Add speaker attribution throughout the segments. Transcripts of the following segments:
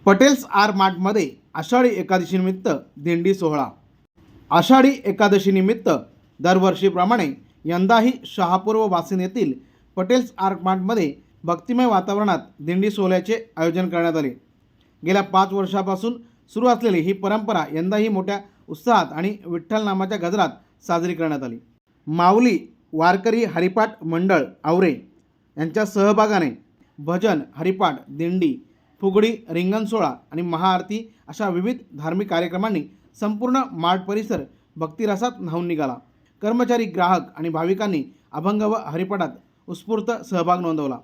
Speaker 1: Patels R मार्टमध्ये आषाढी एकादशीनिमित्त दिंडी सोहळा. आषाढी एकादशीनिमित्त दरवर्षीप्रमाणे यंदाही शहापूर व वासिन येथील पटेल्स आर मार्टमध्ये भक्तिमय वातावरणात दिंडी सोहळ्याचे आयोजन करण्यात आले. गेल्या 5 वर्षापासून सुरू असलेली ही परंपरा यंदाही मोठ्या उत्साहात आणि विठ्ठल नामाच्या गजरात साजरी करण्यात आली. माऊली वारकरी हरिपाठ मंडळ आवरे यांच्या सहभागाने भजन, हरिपाठ, दिंडी, फुगडी, रिंगण सोहळा आणि महाआरती अशा विविध धार्मिक कार्यक्रमांनी संपूर्ण मार्ट परिसर भक्तिरसात न्हाऊन निघाला. कर्मचारी, ग्राहक आणि भाविकांनी अभंग व हरिपाठात उत्स्फूर्त सहभाग नोंदवला.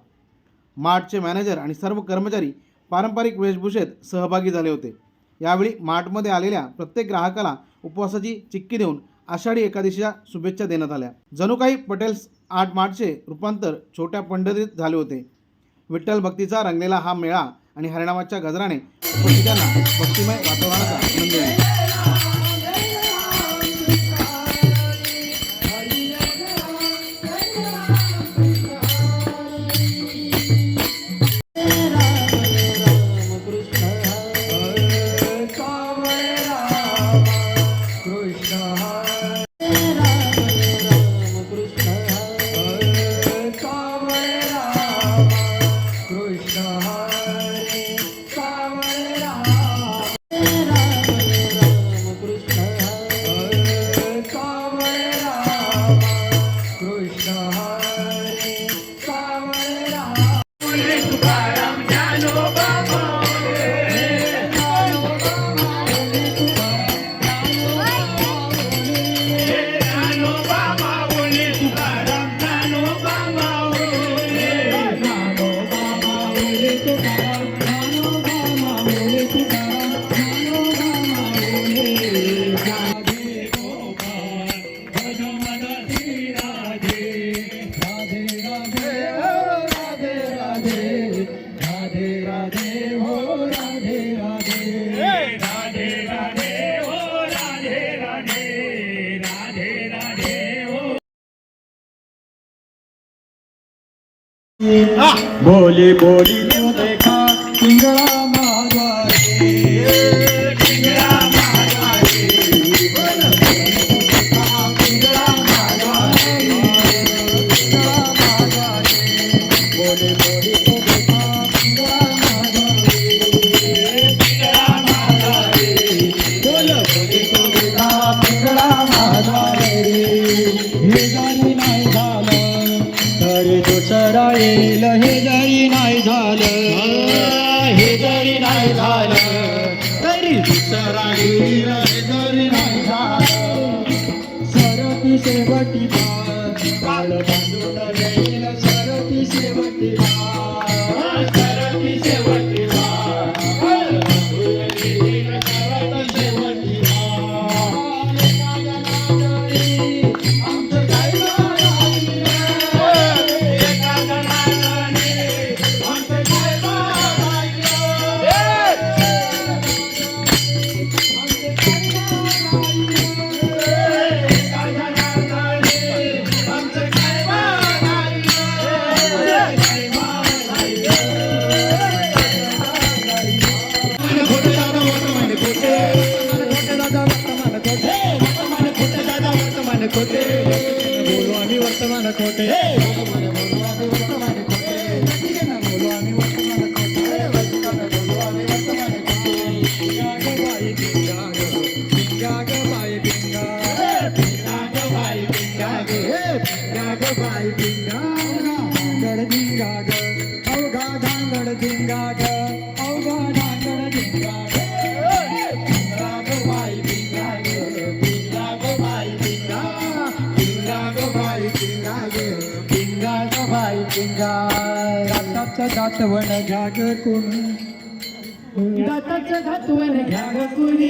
Speaker 1: मार्टचे मॅनेजर आणि सर्व कर्मचारी पारंपरिक वेशभूषेत सहभागी झाले होते. यावेळी मार्टमध्ये आलेल्या प्रत्येक ग्राहकाला उपवासाची चिक्की देऊन आषाढी एकादशीच्या शुभेच्छा देण्यात आल्या. जणू काही पटेल्स आर्ट मार्टचे रूपांतर छोट्या पंढरीत झाले होते. विठ्ठल भक्तीचा रंगलेला हा मेळा आणि हरिनामाच्या गजराने उपस्थितांना भक्तिमय वातावरणाचा आनंद दिला.
Speaker 2: बोली बोली तो देखा पिंगला माधवारी, पिंगला माधवारी, पिंगला माधवारी, पिंगला माधवारी, बोली बोली तो देखा पिंगला माधवारी, पिंगला माधवारी, बोली बोली तो देखा पिंगला माधवारी. हे गाणी नाही झालं तरी दुसरा येईल, हे जरी नाही झालं, हे जरी नाही झालं तरी दुसरा येईल, हे जरी नाही झालं. सरती शेवटी काळ बांधून येईल, सरती शेवटी सरती शेवटी काळ बांधून येईल, सरती शेवटी आमचं काय खोटे बोलो आम्ही वर्तमान खोटे, बोलो आम्ही वर्तमान खोटे, बोलो आम्ही वर्तमान खोटे, बोलो आम्ही वर्तमान खोटे. पिंगा ग बाई पिंगा ग, पिंगा ग बाई पिंगा, पिंगा ग बाई पिंगा ग, पिंगा ग बाई पिंगा. धांगड धिंगा ग, अवघा धांगड धिंगा ग, अवघा धांगड धिंगा ग, पिंगा ग बाई पिंगा ग, पिंगा ग बाई पिंगा, पिंगा ग बाई पिंगा ग, पिंगा ग बाई पिंगा. दाताचं दातवण घ्या ग कुणी, दाताचं दातवण घ्या ग कुणी,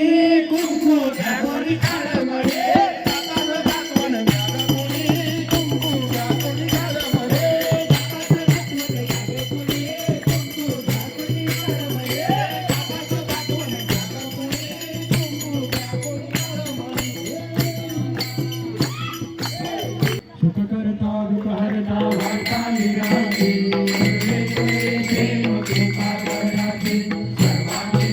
Speaker 2: कुंकू घ्या गोरी काळमडे, दाताचं दातवण घ्या ग कुणी, कुंकू घ्या गोरी काळमडे, दाताचं दातवण घ्या ग कुणी, कुंकू घ्या गोरी काळमडे, दाताचं दातवण घ्या ग कुणी, कुंकू घ्या गोरी काळमडे. सुख करता दुःख हरता वार्ता निराशी, कृपा कराची सर्वांची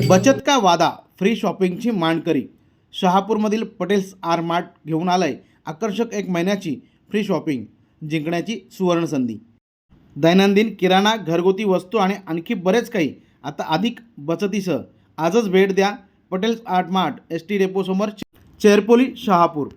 Speaker 1: बचत का वादा फ्री शॉपिंगची मानकरी शहापूरमधील पटेल्स आर मार्ट घेऊन आलंय आकर्षक 1 महिन्याची फ्री शॉपिंग जिंकण्याची सुवर्ण संधी। दैनंदिन किराणा, घरगुती वस्तू आणि आणखी बरेच काही आता अधिक बचतीसह आजच भेट द्या Patels art mart, ST depot समोर, चेरपोली, शहापूर।